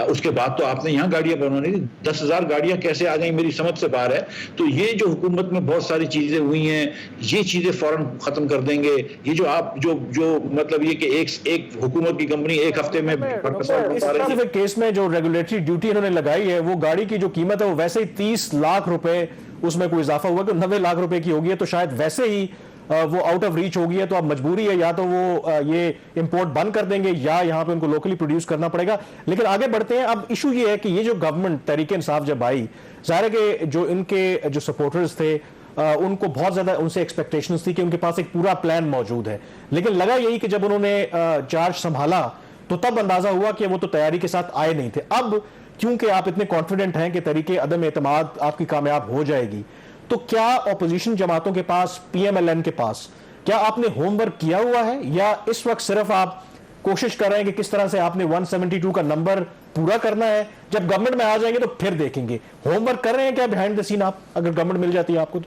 उसके बाद तो आपने यहाँ गाड़ियां बनवानी थी, 10,000 गाड़ियां कैसे आ गई मेरी समझ से बाहर है। तो ये जो हुकूमत में बहुत सारी चीजें हुई हैं, ये चीजें फौरन खत्म कर देंगे। ये जो आप जो मतलब ये कि एक हुकूमत की कंपनी एक हफ्ते में इस केस में जो रेगुलेटरी ड्यूटी इन्होंने लगाई है, वो गाड़ी की जो कीमत है वो वैसे ही 30 लाख रुपए, उसमें कोई इजाफा हुआ कि 90 लाख रुपए की होगी है, तो शायद वैसे ही वो आउट ऑफ रीच होगी है। तो अब मजबूरी है, या तो वो ये इंपोर्ट बंद कर देंगे या यहां पे उनको लोकली प्रोड्यूस करना पड़ेगा। लेकिन आगे बढ़ते हैं। अब इशू ये है कि ये जो गवर्नमेंट तहरीक इंसाफ जब आई, जाहिर है कि जो इनके जो सपोर्टर्स थे उनको बहुत ज्यादा उनसे एक्सपेक्टेशंस थी कि उनके पास एक पूरा प्लान मौजूद है। लेकिन लगा यही कि जब उन्होंने चार्ज संभाला तो तब अंदाजा हुआ कि वो तो तैयारी के साथ आए नहीं थे। अब क्योंकि आप इतने कॉन्फिडेंट हैं कि तरीके अदम एतमाद आपकी कामयाब हो जाएगी, तो क्या अपोजिशन जमातों के पास, PMLN के पास, क्या आपने होमवर्क किया हुआ है, या इस वक्त सिर्फ आप कोशिश कर रहे हैं कि किस तरह से आपने 172 का नंबर पूरा करना है, जब गवर्नमेंट में आ जाएंगे तो फिर देखेंगे? होमवर्क कर रहे हैं क्या बिहाइंड द सीन आप, अगर गवर्नमेंट मिल जाती है आपको?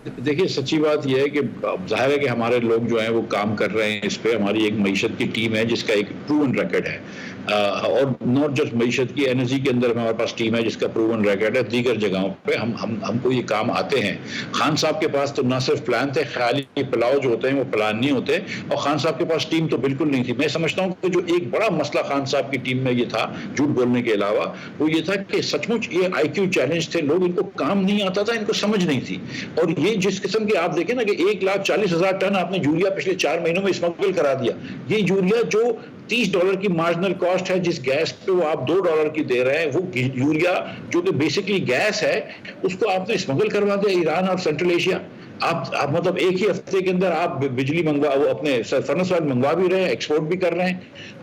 तो देखिए, सच्ची बात यह है कि जाहिर है कि हमारे लोग जो हैं वो काम कर रहे हैं इस पे। हमारी एक मईशत की टीम है जिसका एक प्रूवन रिकॉर्ड है, और नॉट जस्ट मईशत की, एनर्जी के अंदर हमारे पास टीम है जिसका प्रूवन रिकॉर्ड है। दीगर जगहों पे हमको ये काम आते हैं। खान साहब के पास तो ना सिर्फ प्लान थे, ख्याली पुलाव जो होते हैं वो प्लान नहीं होते, और खान साहब के पास टीम तो बिल्कुल नहीं थी। मैं समझता हूँ कि जो एक बड़ा मसला खान साहब की टीम में ये था, झूठ बोलने के अलावा, वो ये था कि सचमुच ये IQ चैलेंज थे। लोग, इनको काम नहीं आता था, इनको समझ नहीं थी। और ये जिस किस्म के आप देखें ना कि 1,40,000 टन आपने यूरिया पिछले 4 महीनों में स्मगल करा दिया। ये यूरिया जो $30 की मार्जिनल कॉस्ट है, जिस गैस पे वो आप $2 की दे रहे हैं, वो यूरिया जो कि बेसिकली गैस है, उसको आपने स्मगल करवा दिया ईरान और सेंट्रल एशिया। आप मतलब एक ही हफ्ते के अंदर आप बिजली वो अपने फर्नेस ऑयल मंगवा भी रहे हैं, एक्सपोर्ट भी कर रहे हैं।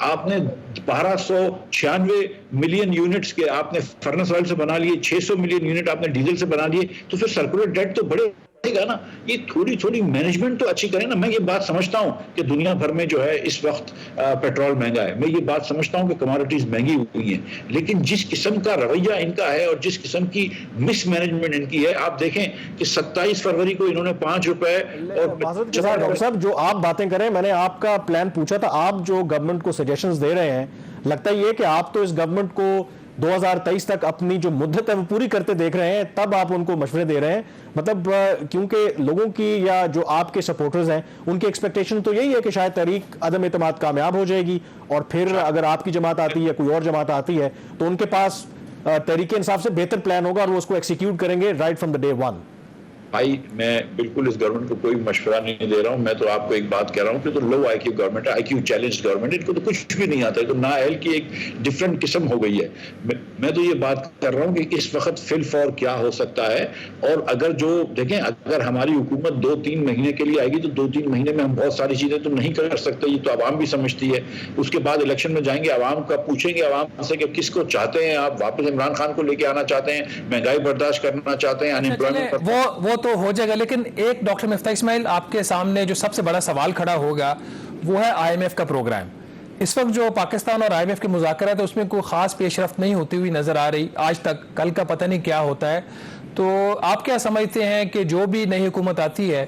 आपने 1296 मिलियन यूनिट्स के आपने फर्नेस ऑयल से बना लिए, 600 मिलियन यूनिट आपने डीजल से बना लिए, तो फिर सर्कुलर डेट तो बड़े ना। ये थोड़ी थोड़ी मैनेजमेंट तो अच्छी करें ना। मैं ये बात समझता हूं कि दुनिया भर में जो है इस वक्त पेट्रोल महंगा है, मैं ये बात समझता हूं कि कमोडिटीज महंगी हुई हैं, लेकिन जिस किस्म का रवैया इनका है और जिस किस्म की मिसमैनेजमेंट इनकी है, आप देखें कि 27 फरवरी को इन्होंने ₹5 और डॉक्टर साहब, जो आप बातें करें, मैंने आपका प्लान पूछा था, आप जो गवर्नमेंट को सजेशंस दे रहे हैं, लगता ये कि आप तो इस गवर्नमेंट को 2023 तक अपनी जो मुद्दत है वो पूरी करते देख रहे हैं, तब आप उनको मशवरे दे रहे हैं। मतलब क्योंकि लोगों की, या जो आपके सपोर्टर्स हैं, उनकी एक्सपेक्टेशन तो यही है कि शायद तहरीक अदम एतमाद कामयाब हो जाएगी, और फिर अगर आपकी जमात आती है या कोई और जमात आती है तो उनके पास तहरीक इंसाफ से बेहतर प्लान होगा और वो उसको एक्सिक्यूट करेंगे right from the day one. भाई, मैं बिल्कुल इस गवर्नमेंट को कोई मशवरा नहीं दे रहा हूं। मैं तो आपको एक बात कह रहा हूं कि तो लो IQ गवर्नमेंट है, IQ चैलेंज गवर्नमेंट, इनको तो कुछ भी नहीं आता है। तो नाअहल की एक डिफरेंट किस्म हो गई है। मैं तो ये बात कर रहा हूं कि इस वक्त फिल फॉर क्या हो सकता है। और अगर जो देखें, अगर हमारी हुकूमत 2-3 महीने के लिए आएगी तो 2-3 महीने में हम बहुत सारी चीजें तो नहीं कर सकते, ये तो आवाम भी समझती है। उसके बाद इलेक्शन में जाएंगे, आवाम का पूछेंगे आवाम से कि किसको चाहते हैं आप, वापस इमरान खान को लेके आना चाहते हैं, महंगाई बर्दाश्त करना चाहते हैं, अनएम्प्लॉयमेंट। वो तो हो जाएगा, लेकिन एक डॉक्टर मिफ्ता इस्माइल, आपके सामने जो सबसे बड़ा सवाल खड़ा होगा वो है IMF का प्रोग्राम। इस वक्त जो पाकिस्तान और IMF के मुज़ाकरात है उसमें कोई खास पेशरफ्त नहीं होती हुई नजर आ रही आज तक। कल का पता नहीं क्या होता है। तो आप क्या समझते हैं कि जो भी नई हुकूमत आती है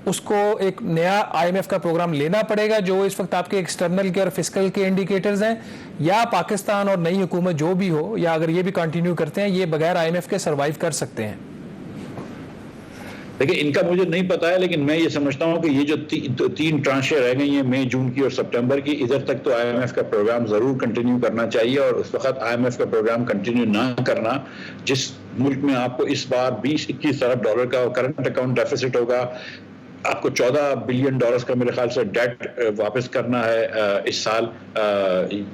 उसको एक नया IMF का प्रोग्राम लेना पड़ेगा, जो इस वक्त आपके एक्सटर्नल के और फिस्कल के इंडिकेटर्स हैं, या पाकिस्तान और नई हुकूमत जो भी हो, या अगर ये भी कंटिन्यू करते हैं, ये बगैर IMF के सर्वाइव कर सकते हैं? देखिए, इनका मुझे नहीं पता है, लेकिन मैं ये समझता हूं कि ये जो 3 ट्रांशें रह गई हैं, मई, जून की और सितंबर की, इधर तक तो IMF का प्रोग्राम जरूर कंटिन्यू करना चाहिए। और उस वक्त IMF का प्रोग्राम कंटिन्यू ना करना, जिस मुल्क में आपको इस बार $20-21 अरब का करंट अकाउंट डेफिसिट होगा, आपको $14 बिलियन का मेरे ख्याल से डेट वापस करना है इस साल,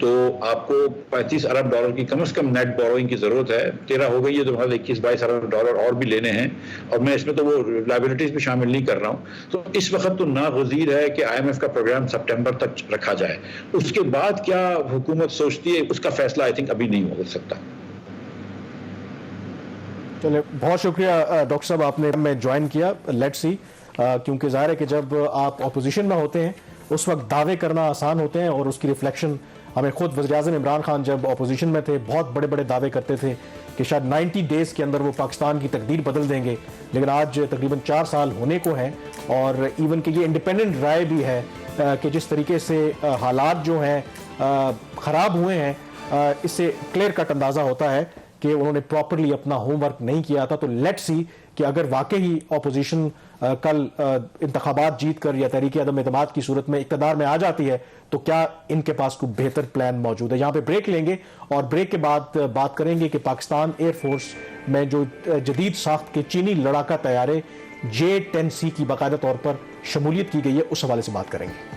तो आपको $35 अरब की कम से कम नेट बोरोइंग की जरूरत है। 13 हो गई है, तो 21-22 अरब और भी लेने हैं, और मैं इसमें तो वो लायबिलिटीज भी शामिल नहीं कर रहा हूं। तो इस वक्त तो नागुज़ीर है कि IMF का प्रोग्राम सितंबर तक रखा जाए। उसके बाद क्या हुकूमत सोचती है, उसका फैसला आई थिंक अभी नहीं हो सकता। चलिए, बहुत शुक्रिया डॉक्टर साहब, आपने ज्वाइन किया। लेट्स सी, क्योंकि जाहिर है कि जब आप अपोजिशन में होते हैं उस वक्त दावे करना आसान होते हैं, और उसकी रिफ्लेक्शन हमें खुद वज़ीर-ए-आज़म इमरान खान जब अपोजिशन में थे बहुत बड़े बड़े दावे करते थे कि शायद 90 डेज़ के अंदर वो पाकिस्तान की तकदीर बदल देंगे, लेकिन आज तकरीबन 4 साल होने को हैं, और इवन कि ये इंडिपेंडेंट राय भी है कि जिस तरीके से हालात जो हैं ख़राब हुए हैं, इससे क्लियर कट अंदाज़ा होता है कि उन्होंने प्रॉपरली अपना होमवर्क नहीं किया था। तो लेट्स सी कि अगर वाकई ही अपोजिशन कल इंतखाबात जीत कर या तहरीक अदम एतमाद की सूरत में इक़्तिदार में आ जाती है, तो क्या इनके पास कोई बेहतर प्लान मौजूद है। यहाँ पे ब्रेक लेंगे, और ब्रेक के बाद बात करेंगे कि पाकिस्तान एयरफोर्स में जो जदीद साख्त के चीनी लड़ाका तैयारे J-10C की बाकायदा तौर पर शमूलियत की गई है, उस हवाले से बात करेंगे।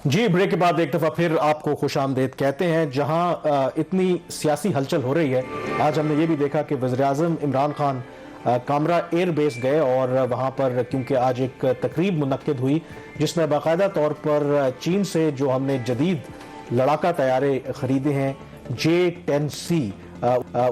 जी, ब्रेक के बाद एक दफ़ा फिर आपको खुशामदीद कहते हैं। जहां इतनी सियासी हलचल हो रही है, आज हमने ये भी देखा कि वज़ीर-ए-आज़म इमरान खान कामरा एयर बेस गए और वहाँ पर क्योंकि आज एक तकरीब मुनक्किद हुई जिसमें बाकायदा तौर पर चीन से जो हमने जदीद लड़ाका तैयारे ख़रीदे हैं J-10C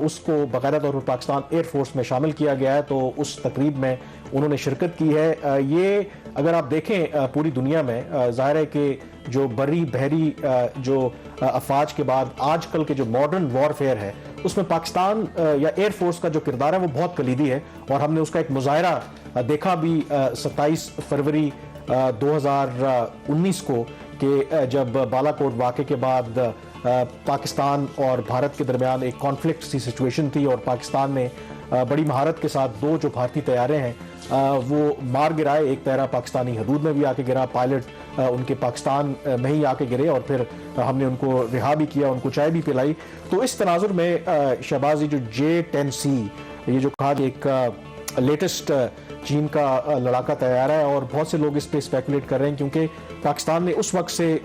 उसको बाकायदा तौर पर पाकिस्तान एयरफोर्स में शामिल किया गया है, तो उस तकरीब में उन्होंने शिरकत की है। ये अगर आप देखें पूरी दुनिया में ज़ाहिर है कि जो बरी बहरी जो अफवाज के बाद आजकल के जो मॉडर्न वॉरफेयर है उसमें पाकिस्तान या एयरफोर्स का जो किरदार है वो बहुत कलीदी है और हमने उसका एक मुजाहरा देखा भी 27 फरवरी 2019 को कि जब बालाकोट वाक़े के बाद पाकिस्तान और भारत के दरमियान एक कॉन्फ्लिक्ट सी सिचुएशन थी और पाकिस्तान ने बड़ी महारत के साथ दो जो भारतीय तैयारे हैं वो मार गिराए। एक तैयारा पाकिस्तानी हदूद में भी आके गिरा, पायलट उनके पाकिस्तान में ही आके गिरे और फिर हमने उनको रिहा भी किया, उनको चाय भी पिलाई। तो इस तनाजुर में शहबाज जो J-10C ये जो कहा एक लेटेस्ट चीन का लड़ाका तैयारा है और बहुत से लोग इस पे स्पेकुलेट कर रहे हैं क्योंकि पाकिस्तान ने उस वक्त से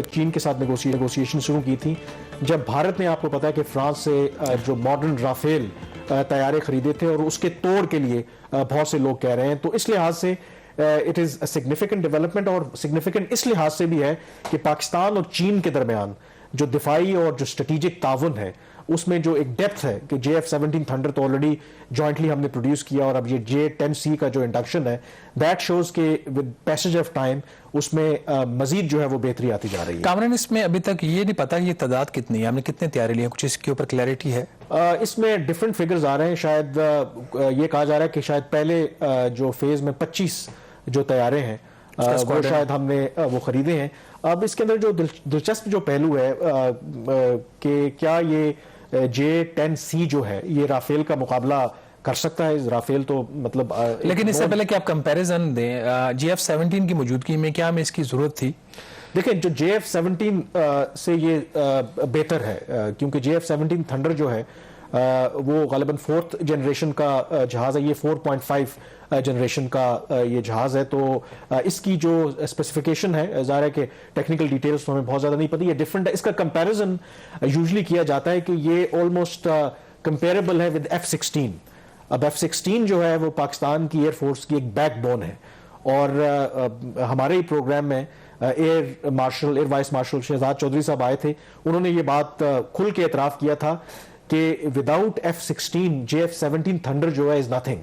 चीन के साथ नेगोशिएशन शुरू की थी जब भारत ने, आपको पता है कि फ्रांस से जो मॉडर्न राफेल तैयारे खरीदे थे और उसके तोड़ के लिए बहुत से लोग कह रहे हैं। तो इस लिहाज से it is a significant development और सिग्निफिकेंट इस लिहाज से भी है कि पाकिस्तान और चीन के दरमियान जो दिफाई और जो स्ट्रेटेजिक ताउन है उसमें जो एक डेप्थ है कि JF-17 थंडर तो ऑलरेडी जॉइंटली हमने प्रोड्यूस किया और अब ये J-10C का जो इंडक्शन है दैट शोज के विद पैसेज ऑफ टाइम उसमें मजीद जो है वो बेहतरी आती जा रही है। कामरान, इसमें अभी तक ये नहीं पता ये तादाद कितनी है, हमने कितने तैयारी लिए, कुछ इसके ऊपर क्लैरिटी है? इसमें डिफरेंट फिगर्स आ रहे हैं। शायद ये कहा जा रहा है कि शायद पहले जो फेज में 25 जो तैयारे हैं वो शायद हमने वो खरीदे हैं। अब इसके अंदर जो दिलचस्प जो पहलू है कि क्या ये J-10C जो है ये राफेल का मुकाबला कर सकता है? राफेल तो मतलब लेकिन इससे पहले कि आप कंपैरिजन दें JF-17 की मौजूदगी में क्या हमें इसकी जरूरत थी? देखिए जो JF-17 से ये बेहतर है क्योंकि JF-17 थंडर जो है वो गालिबन 4th जनरेशन का जहाज है, ये 4.5 जनरेशन का ये जहाज है। तो इसकी जो स्पेसिफिकेशन है ज़ाहिर है कि टेक्निकल डिटेल्स तो हमें बहुत ज़्यादा नहीं पता, ये डिफरेंट है। इसका कंपैरिजन यूजुअली किया जाता है कि ये ऑलमोस्ट कंपेरेबल है विद F-16। अब F-16 जो है वो पाकिस्तान की एयरफोर्स की एक बैकबोन है और हमारे ही प्रोग्राम में air vice marshal Shahzad Chaudhry साहब आए थे, उन्होंने ये बात खुल के एतराफ़ किया था कि विदाउट F-16 JF-17 थंडर जो है इज नथिंग।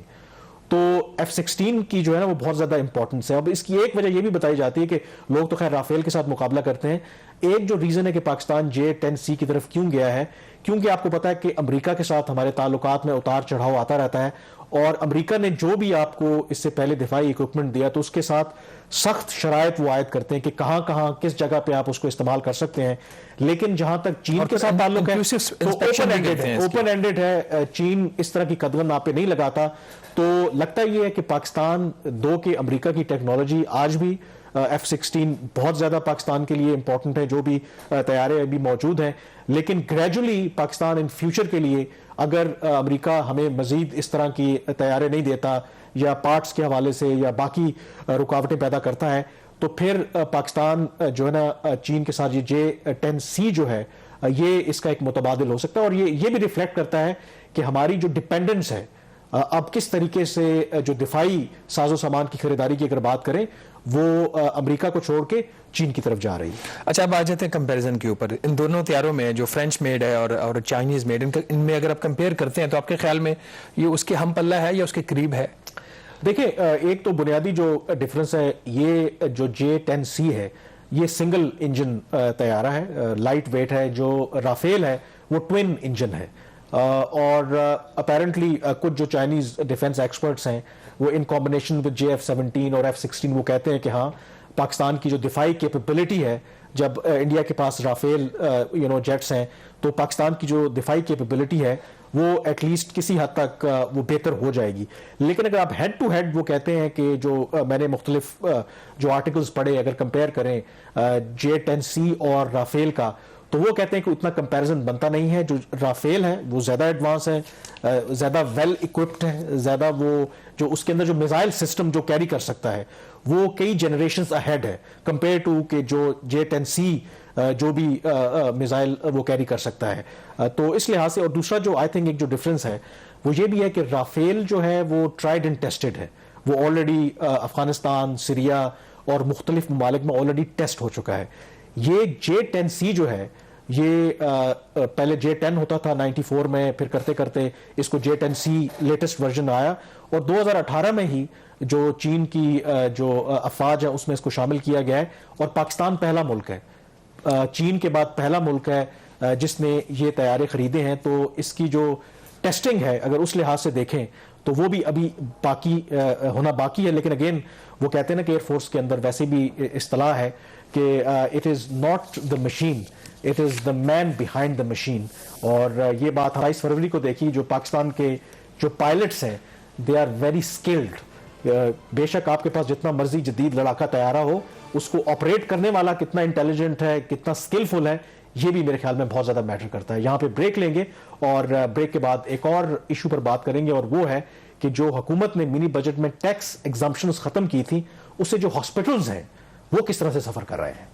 तो F-16 की जो है ना वो बहुत ज़्यादा इंपॉर्टेंस है। अब इसकी एक वजह ये भी बताई जाती है कि लोग तो खैर राफेल के साथ मुकाबला करते हैं, एक जो रीज़न है कि पाकिस्तान J-10C की तरफ क्यों गया है क्योंकि आपको पता है कि अमेरिका के साथ हमारे ताल्लुकात में उतार चढ़ाव आता रहता है और अमेरिका ने जो भी आपको इससे पहले दिफाई इक्विपमेंट दिया तो उसके साथ सख्त शराइत वो आयद करते हैं कि कहाँ कहाँ किस जगह पे आप उसको इस्तेमाल कर सकते हैं। लेकिन जहां तक चीन के साथ ताल्लुक है तो ओपन एंडेड है, चीन इस तरह की कदम नापे नहीं लगाता। तो लगता ये है कि पाकिस्तान दो के अमेरिका की टेक्नोलॉजी आज भी F-16 बहुत ज़्यादा पाकिस्तान के लिए इंपॉर्टेंट है, जो भी तैयारे अभी मौजूद हैं, लेकिन ग्रेजुअली पाकिस्तान इन फ्यूचर के लिए अगर अमेरिका हमें मजीद इस तरह की तैयारे नहीं देता या पार्ट्स के हवाले से या बाकी रुकावटें पैदा करता है तो फिर पाकिस्तान जो है ना चीन के साथ ये J-10C जो है ये इसका एक मुतबादिल हो सकता है और ये भी रिफ्लेक्ट करता है कि हमारी जो डिपेंडेंस है अब किस तरीके से जो दिफाई साजो सामान की खरीदारी की अगर बात करें वो अमेरिका को छोड़ के चीन की तरफ जा रही है। अच्छा, अब आ जाते हैं कंपैरिजन के ऊपर। इन दोनों तैयारों में जो फ्रेंच मेड है और चाइनीज मेड, इनमें अगर आप कंपेयर करते हैं तो आपके ख्याल में ये उसके हम पल्ला है या उसके करीब है? देखिए, एक तो बुनियादी जो डिफरेंस है, ये जो J-10C है ये सिंगल इंजन तैयारा है, लाइट वेट है। जो राफेल है वो ट्विन इंजन है और अपेरेंटली कुछ जो चाइनीज डिफेंस एक्सपर्ट्स हैं वो इन कॉम्बिनेशन विद JF-17 और F-16 वो कहते हैं कि हाँ, पाकिस्तान की जो दिफाई कैपेबिलिटी है, जब इंडिया के पास राफेल जेट्स हैं तो पाकिस्तान की जो दिफाई कैपेबिलिटी है वो एटलीस्ट किसी हद तक वो बेहतर हो जाएगी। लेकिन अगर आप हेड टू हेड वो कहते हैं कि जो मैंने मुख्तलिफ जो आर्टिकल्स पढ़े, अगर कंपेयर करें J-10C और राफेल का, तो वो कहते हैं कि उतना कंपैरिजन बनता नहीं है। जो राफेल है वो ज़्यादा एडवांस है, ज़्यादा वेल इक्विप्ड है, ज़्यादा वो जो उसके अंदर जो मिसाइल सिस्टम जो कैरी कर सकता है वो कई जनरेशन्स अहेड है कंपेयर टू कि जो J-10C जो भी मिसाइल वो कैरी कर सकता है। तो इस लिहाज से, और दूसरा जो आई थिंक एक जो डिफरेंस है वो ये भी है कि राफेल जो है वो ट्राइड एंड टेस्टेड है। वो ऑलरेडी अफगानिस्तान, सीरिया और मुख्तलिफ ममालिक में ऑलरेडी टेस्ट हो चुका है। ये J-10C जो है ये पहले J-10 होता था 94 में, फिर करते करते इसको J-10C लेटेस्ट वर्जन आया और 2018 में ही जो चीन की जो अफवाज है उसमें इसको शामिल किया गया है। और पाकिस्तान पहला मुल्क है, चीन के बाद पहला मुल्क है जिसने ये तैयारे खरीदे हैं। तो इसकी जो टेस्टिंग है अगर उस लिहाज से देखें तो वो भी अभी बाकी होना बाकी है। लेकिन अगेन वो कहते हैं ना कि एयरफोर्स के अंदर वैसे भी इस्तिलाह है कि it is not the machine, it is the man behind the machine. और ये बात 28 फरवरी को देखी, जो पाकिस्तान के जो पायलट्स हैं दे आर वेरी स्किल्ड। बेशक आपके पास जितना मर्जी जदीद लड़ाका तैयारा हो, उसको ऑपरेट करने वाला कितना इंटेलिजेंट है, कितना स्किलफुल है, ये भी मेरे ख्याल में बहुत ज़्यादा मैटर करता है। यहाँ पे ब्रेक लेंगे और ब्रेक के बाद एक और इशू पर बात करेंगे और वो है कि जो हुकूमत ने मिनी बजट में टैक्स एग्जम्पशंस ख़त्म की थी उससे जो हॉस्पिटल्स हैं वो किस तरह से सफ़र कर रहे हैं।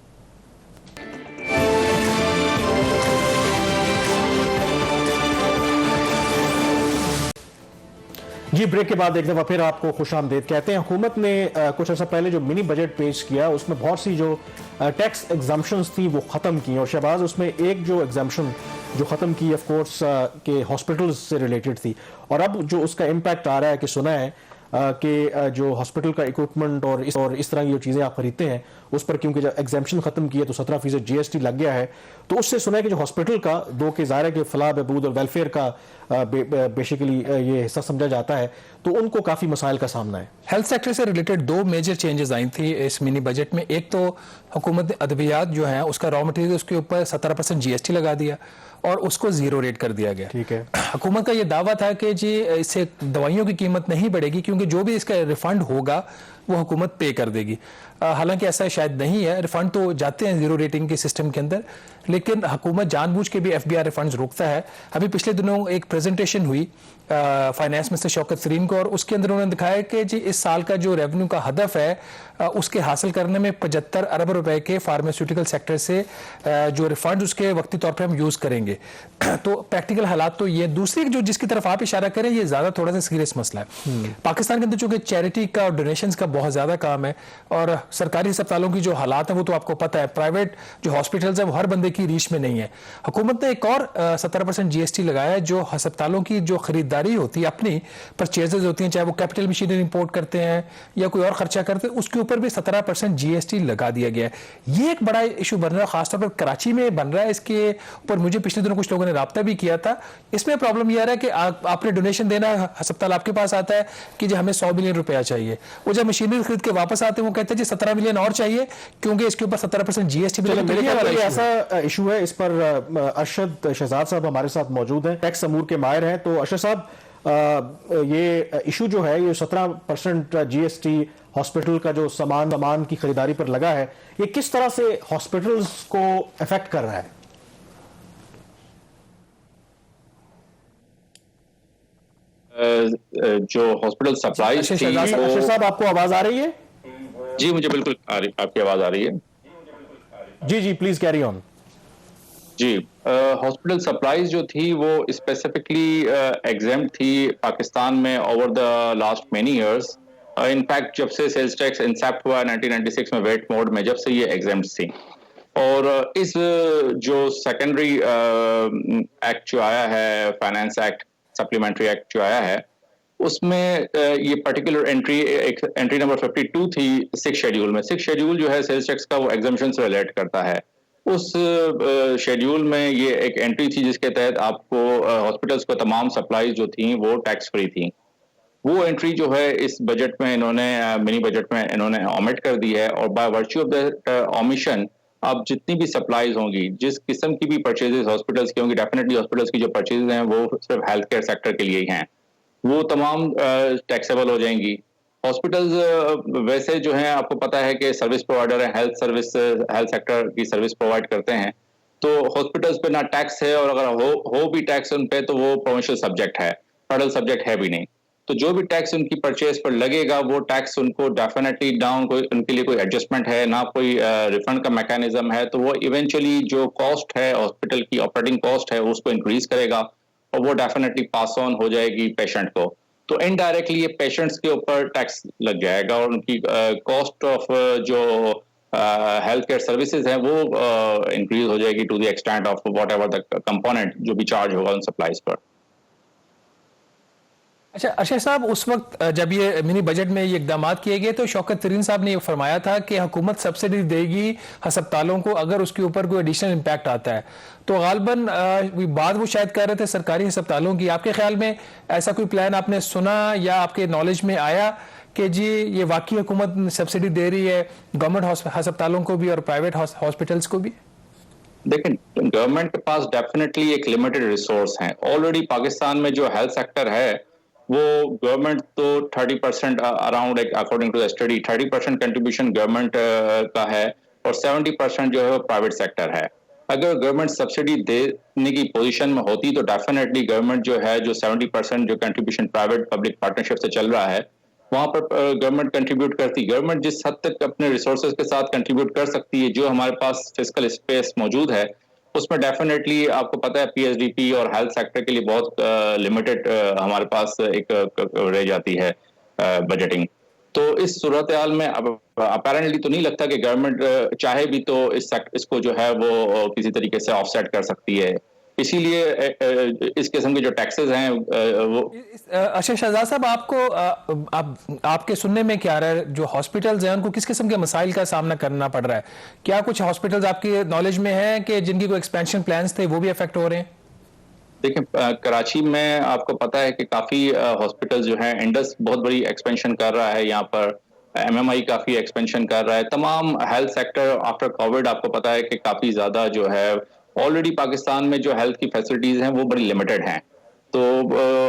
जी, ब्रेक के बाद एक दफ़ा फिर आपको खुशामदीद कहते हैं। हुकूमत ने कुछ अर्सा पहले जो मिनी बजट पेश किया उसमें बहुत सी जो टैक्स एग्जाम्पशंस थी वो ख़त्म की, और शहबाज उसमें एक जो एग्जाम्पशन जो ख़त्म की ऑफ कोर्स के हॉस्पिटल्स से रिलेटेड थी। और अब जो उसका इम्पैक्ट आ रहा है कि सुना है कि जो हॉस्पिटल का इक्विपमेंट और इस तरह की जो चीज़ें आप खरीदते हैं उस पर क्योंकि जब एग्जाम्पशन ख़त्म की है तो 17% GST लग गया है। तो उससे सुना है कि जो हॉस्पिटल का दो के ज़ाहिर है कि फलाह बहबूद और वेलफेयर का बेसिकली ये हिस्सा समझा जाता है, तो उनको काफ़ी मसाइल का सामना है। हेल्थ सेक्टर से रिलेटेड दो मेजर चेंजेस आई थी इस मिनी बजट में। एक तो हुकूमत ने अद्वियात जो है उसका रॉ मटेरियल उसके ऊपर 17% GST लगा दिया और उसको जीरो रेट कर दिया गया। ठीक है, हुकूमत का ये दावा था कि जी इससे दवाइयों की कीमत नहीं बढ़ेगी क्योंकि जो भी इसका रिफंड होगा वो हुकूमत पे कर देगी। हालांकि ऐसा शायद नहीं है, रिफंड तो जाते हैं जीरो रेटिंग के सिस्टम के अंदर, लेकिन हुकूमत जानबूझ के भी FBR रिफंड्स रोकता है। अभी पिछले दिनों एक प्रेजेंटेशन हुई फाइनेंस मिनिस्टर शौकत तरीन को, और उसके अंदर उन्होंने दिखाया कि जी इस साल का जो रेवेन्यू का हदफ है उसके हासिल करने में 75 अरब रुपए के फार्मास्यूटिकल सेक्टर से जो रिफंड उसके वक्ती तौर पर हम यूज करेंगे। तो प्रैक्टिकल हालात तो ये। दूसरी जो जिसकी तरफ आप इशारा करें ये ज्यादा थोड़ा सा सीरियस मसला है। पाकिस्तान के अंदर चूंकि चैरिटी का और डोनेशंस का बहुत ज्यादा काम है और सरकारी अस्पतालों की जो हालात है वो तो आपको पता है, प्राइवेट जो हॉस्पिटल्स है वो हर बंदे की रीच में नहीं है। हुकूमत ने एक और 17% GST लगाया है जो अस्पतालों की जो खरीदारी होती है, अपनी परचेजेज होती हैं, चाहे वो कैपिटल मशीनरी इंपोर्ट करते हैं या कोई और खर्चा करते हैं, उसके ऊपर भी 17% GST लगा दिया गया है। ये एक बड़ा इशू बन रहा है, खासतौर पर कराची में बन रहा है। इसके ऊपर मुझे पिछले दिनों कुछ लोगों ने राब्ता भी किया था। इसमें प्रॉब्लम यह आ रहा है कि आपने डोनेशन देना, अस्पताल आपके पास आता है कि जी हमें 100 मिलियन रुपया चाहिए, वो जब मशीनरी खरीद के वापस आते हैं वो कहते हैं जी 17 मिलियन और चाहिए क्योंकि इसके ऊपर 17% GST भी लगा। ऐसा इशू है, इस पर अरशद शहजाद साहब हमारे साथ मौजूद हैं, टैक्स अमूर के माहिर हैं। तो अरशद साहब, ये इशू जो है ये 17% GST हॉस्पिटल का जो सामान की खरीदारी पर लगा है, ये किस तरह से हॉस्पिटल्स को अफेक्ट कर रहा है? जो हॉस्पिटल सप्लाईज थी अरशद साहब, आपको आवाज आ रही है? जी मुझे बिल्कुल आपकी आवाज आ रही है। जी जी, प्लीज कैरी ऑन। जी, हॉस्पिटल सप्लाईज जो थी वो स्पेसिफिकली एग्जेम्प्ट थी पाकिस्तान में over the last many years. In fact जब से सेल्स टैक्स इंसेप्ट हुआ 1996 में वेट मोड में, जब से ये एग्जेम्प्ट थी। और इस जो सेकेंडरी एक्ट जो आया है, फाइनेंस एक्ट सप्लीमेंट्री एक्ट जो आया है, उसमें ये पर्टिकुलर एंट्री नंबर 52 थी 6 शेड्यूल में। 6 शेड्यूल जो है सेल्स टैक्स का वो एग्जम्पशन से रिलेट करता है। उस शेड्यूल में ये एक एंट्री थी जिसके तहत आपको हॉस्पिटल्स को तमाम सप्लाई जो थी वो टैक्स फ्री थी। वो एंट्री जो है इस बजट में इन्होंने मिनी बजट में इन्होंने ओमिट कर दी है, और by virtue of the omission अब जितनी भी सप्लाईज होंगी, जिस किस्म की भी परचेजेस हॉस्पिटल्स की होंगी, डेफिनेटली हॉस्पिटल्स की जो परचेजेस हैं वो सिर्फ हेल्थ केयर सेक्टर के लिए ही हैं, वो तमाम टैक्सेबल हो जाएंगी। हॉस्पिटल्स वैसे जो हैं आपको पता है कि सर्विस प्रोवाइडर है, हेल्थ सेक्टर की सर्विस प्रोवाइड करते हैं, तो हॉस्पिटल्स पे ना टैक्स है, और अगर हो भी टैक्स उन पे तो वो प्रोविंशियल सब्जेक्ट है, फेडरल सब्जेक्ट है भी नहीं। तो जो भी टैक्स उनकी परचेज पर लगेगा वो टैक्स उनको डेफिनेटली डाउन, कोई उनके लिए कोई एडजस्टमेंट है ना, कोई रिफंड का मैकेनिज्म है, तो वो इवेंचुअली जो कॉस्ट है हॉस्पिटल की, ऑपरेटिंग कॉस्ट है, उसको इंक्रीज करेगा और वो डेफिनेटली पास ऑन हो जाएगी पेशेंट को। तो इनडायरेक्टली ये पेशेंट्स के ऊपर टैक्स लग जाएगा और उनकी कॉस्ट ऑफ जो हेल्थ केयर सर्विसेज है वो इंक्रीज हो जाएगी to the extent of whatever the component जो भी चार्ज होगा उन सप्लाईज पर। अच्छा अरशद साहब, उस वक्त जब ये मिनी बजट में ये इकदाम किए गए तो शौकत तरीन साहब ने ये फरमाया था कि हुकूमत सब्सिडी देगी अस्पतालों को अगर उसके ऊपर कोई एडिशनल इम्पैक्ट आता है। तो गालबन बात वो शायद कर रहे थे सरकारी अस्पतालों की। आपके ख्याल में ऐसा कोई प्लान आपने सुना या आपके नॉलेज में आया कि जी ये वाकई हुकूमत सब्सिडी दे रही है गवर्नमेंट अस्पतालों को भी और प्राइवेट हॉस्पिटल्स को भी? देखिए, गवर्नमेंट के पास डेफिनेटली एक लिमिटेड रिसोर्स है। ऑलरेडी पाकिस्तान में जो हेल्थ सेक्टर है वो गवर्नमेंट तो 30% around, according to the study 30% contribution government का है और 70% जो है वो प्राइवेट सेक्टर है। अगर गवर्नमेंट सब्सिडी देने की पोजीशन में होती तो डेफिनेटली गवर्नमेंट जो है जो 70% जो कंट्रीब्यूशन प्राइवेट पब्लिक पार्टनरशिप से चल रहा है वहां पर गवर्नमेंट कंट्रीब्यूट करती। गवर्नमेंट जिस हद तक अपने रिसोर्सेज के साथ कंट्रीब्यूट कर सकती है, जो हमारे पास फिजिकल स्पेस मौजूद है, उसमें डेफिनेटली आपको पता है पीएसडीपी और हेल्थ सेक्टर के लिए बहुत लिमिटेड हमारे पास एक रह जाती है बजटिंग। तो इस सूरत हाल में अब अपेरेंटली तो नहीं लगता कि गवर्नमेंट चाहे भी तो इसको जो है वो किसी तरीके से ऑफसेट कर सकती है। इसीलिए इस किस्म के जो टैक्सेस हैं वो। अच्छा शहजाद साहब, आपके सुनने में क्या आ रहा है, जो हॉस्पिटल्स हैं उनको किस किस्म के मसाइल का सामना करना पड़ रहा है? क्या कुछ हॉस्पिटल्स आपके नॉलेज में है कि जिनकी कोई एक्सपेंशन प्लान्स थे वो भी अफेक्ट हो रहे हैं? देखिए, कराची में आपको पता है कि काफी हॉस्पिटल्स जो हैं, इंडस बहुत बड़ी एक्सपेंशन कर रहा है यहाँ पर, एमएमआई काफी एक्सपेंशन कर रहा है। तमाम हेल्थ सेक्टर आफ्टर कोविड आपको पता है कि काफी ज्यादा जो है ऑलरेडी पाकिस्तान में जो हेल्थ की फैसिलिटीज हैं वो बड़ी लिमिटेड हैं। तो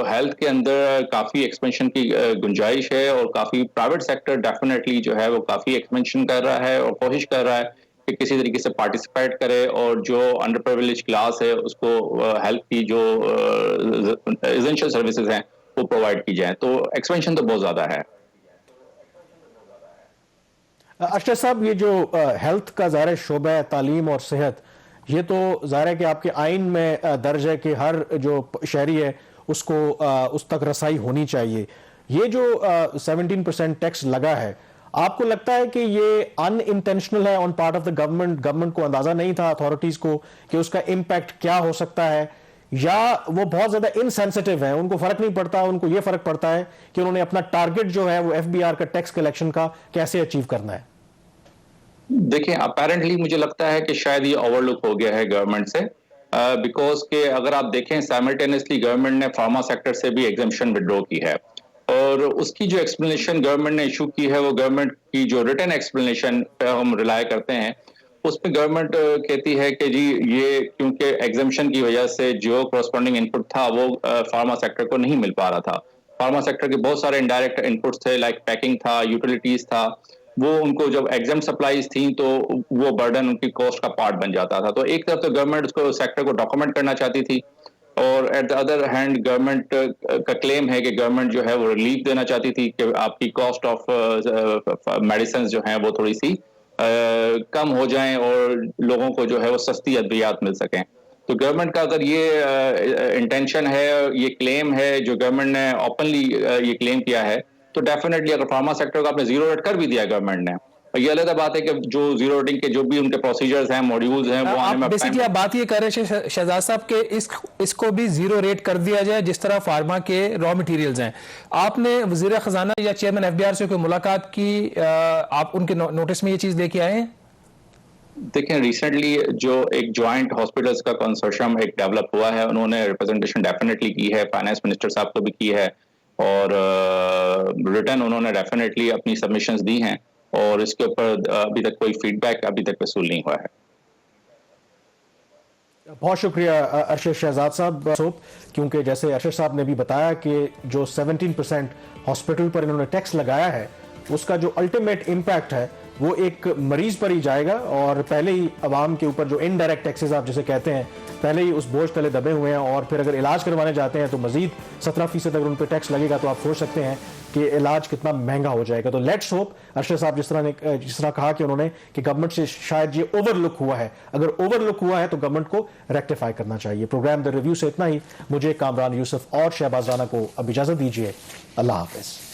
हेल्थ के अंदर काफी एक्सपेंशन की गुंजाइश है और काफी प्राइवेट सेक्टर डेफिनेटली जो है वो काफी एक्सपेंशन कर रहा है और कोशिश कर रहा है कि किसी तरीके से पार्टिसिपेट करे और जो अंडर प्रिविलेज क्लास है उसको हेल्थ की जो एसेंशियल सर्विसेज हैं वो प्रोवाइड की जाए। तो एक्सपेंशन तो बहुत ज्यादा है। अरशद साहब, ये जो हेल्थ का ज़ाहिर शोबा तालीम और सेहत, ये तो ज़ाहिर है कि आपके आइन में दर्ज है कि हर जो शहरी है उसको उस तक रसाई होनी चाहिए। ये जो 17% टैक्स लगा है, आपको लगता है कि ये अनइंटेंशनल है on part of the government को अंदाजा नहीं था अथॉरिटीज को कि उसका इम्पैक्ट क्या हो सकता है, या वो बहुत ज्यादा इनसेंसिटिव है, उनको फर्क नहीं पड़ता, उनको ये फर्क पड़ता है कि उन्होंने अपना टारगेट जो है वो एफबीआर का टैक्स कलेक्शन का कैसे अचीव करना है? देखिए, अपेरेंटली मुझे लगता है कि शायद ये ओवरलुक हो गया है गवर्नमेंट से, बिकॉज के अगर आप देखें साइमल्टेनियसली गवर्नमेंट ने फार्मा सेक्टर से भी एग्जम्पशन विड्रॉ की है और उसकी जो एक्सप्लेनेशन गवर्नमेंट ने इशू की है वो गवर्नमेंट की जो रिटन एक्सप्लेनेशन पे हम रिलाय करते हैं, उसमें गवर्नमेंट कहती है कि जी ये क्योंकि एग्जम्पशन की वजह से जो कॉरस्पॉन्डिंग इनपुट था वो फार्मा सेक्टर को नहीं मिल पा रहा था। फार्मा सेक्टर के बहुत सारे इनडायरेक्ट इनपुट्स थे, लाइक पैकिंग था, यूटिलिटीज था, वो उनको जब एग्जाम सप्लाईज थी तो वो बर्डन उनकी कॉस्ट का पार्ट बन जाता था। तो एक तरफ तो गवर्नमेंट उसको सेक्टर को डॉक्यूमेंट करना चाहती थी और at the other hand government का क्लेम है कि गवर्नमेंट जो है वो रिलीफ देना चाहती थी कि आपकी कॉस्ट ऑफ मेडिसिन जो है वो थोड़ी सी कम हो जाएं और लोगों को जो है वो सस्ती अद्वियात मिल सकें। तो गवर्नमेंट का अगर ये इंटेंशन है, ये क्लेम है जो गवर्नमेंट ने ओपनली ये क्लेम किया है, तो डेफिनेटली अगर फार्मा सेक्टर को आपने जीरो रेट कर भी दिया गवर्नमेंट ने, और ये अलग बात है कि जो जीरो रेटिंग के जो भी उनके प्रोसीजर्स हैं, मॉड्यूल्स हैं, वो आने में बेसिकली आप बात ये कर रहे हैं शहजाद साहब के इसको भी जीरो रेट कर दिया जाए जिस तरह फार्मा के रॉ मटेरियल्स हैं। आपने वजीर खजाना या चेयरमैन एफबीआर से कोई मुलाकात की, आप उनके नोटिस में ये चीज लेके आए हैं? देखें, रिसेंटली जो एक ज्वाइंट हॉस्पिटल्स का कंसोर्शियम एक डेवलप हुआ है, उन्होंने रिप्रेजेंटेशन डेफिनेटली की है, फाइनेंस मिनिस्टर साहब को भी की है और रिटर्न उन्होंने डेफिनेटली अपनी सबमिशंस दी हैं और इसके ऊपर अभी तक कोई फीडबैक अभी तक वसूल नहीं हुआ है। बहुत शुक्रिया अरशद शहजाद साहब, क्योंकि जैसे अरशद साहब ने भी बताया कि जो 17% हॉस्पिटल पर इन्होंने टैक्स लगाया है उसका जो अल्टीमेट इम्पैक्ट है वो एक मरीज पर ही जाएगा और पहले ही आवाम के ऊपर जो इनडायरेक्ट टैक्सेस आप जिसे कहते हैं पहले ही उस बोझ तले दबे हुए हैं, और फिर अगर इलाज करवाने जाते हैं तो मजीद 17% अगर उन पर टैक्स लगेगा तो आप सोच सकते हैं कि इलाज कितना महंगा हो जाएगा। तो लेट्स होप अरशद साहब जिस तरह कहा कि उन्होंने कि गवर्नमेंट से शायद ये ओवरलुक हुआ है, अगर ओवरलुक हुआ है तो गवर्नमेंट को रेक्टिफाई करना चाहिए। प्रोग्राम द रिव्यू से इतना ही। मुझे कामरान यूसुफ और शहबाज राना को अब इजाजत दीजिए। अल्लाह हाफिज।